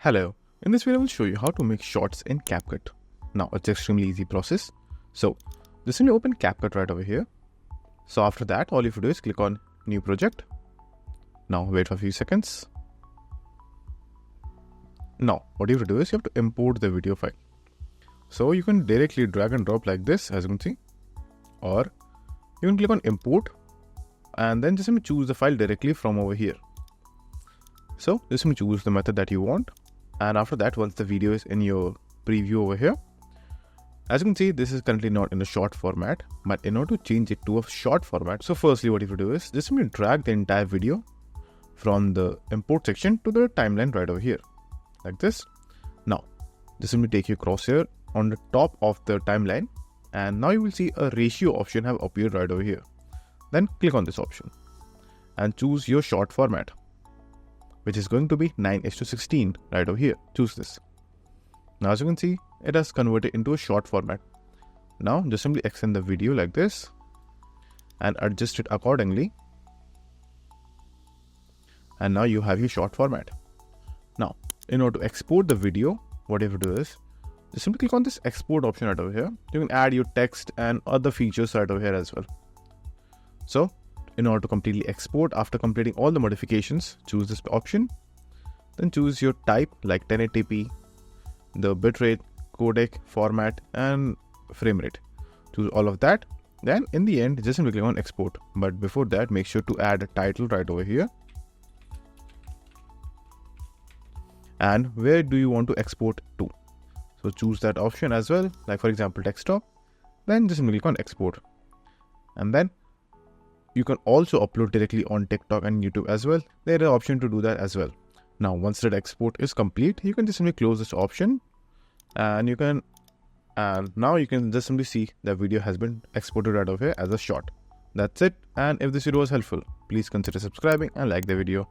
Hello, in this video I will show you how to make shorts in Capcut. Now it's extremely easy process. So just simply open Capcut right over here. So after that all you have to do is click on new project. Now wait for a few seconds. Now what you have to do is you have to import the video file. So you can directly drag and drop like this, as you can see, or you can click on import and then just simply choose the file directly from over here. So just simply choose the method that you want. And after that, once the video is in your preview over here, as you can see, this is currently not in a short format, but in order to change it to a short format, so firstly what you have to do is just simply drag the entire video from the import section to the timeline right over here, like this. Now, just simply take your crosshair on the top of the timeline, and now you will see a ratio option have appeared right over here. Then click on this option and choose your short format, which is going to be 9:16 right over here. Choose this. Now as you can see, it has converted into a short format. Now just simply extend the video like this and adjust it accordingly. And now you have your short format. Now in order to export the video, what you have to do is just simply click on this export option right over here. You can add your text and other features right over here as well. So in order to completely export, after completing all the modifications, choose this option. Then choose your type like 1080p, the bitrate, codec, format, and frame rate. Choose all of that. Then in the end, just simply click on export. But before that, make sure to add a title right over here. And where do you want to export to? So choose that option as well, like for example, desktop. Then just simply click on export. And then you can also upload directly on TikTok and YouTube as well. There is an option to do that as well. Now, once that export is complete, you can just simply close this option and now you can just simply see the video has been exported right over here as a short. That's it. And if this video was helpful, please consider subscribing and like the video.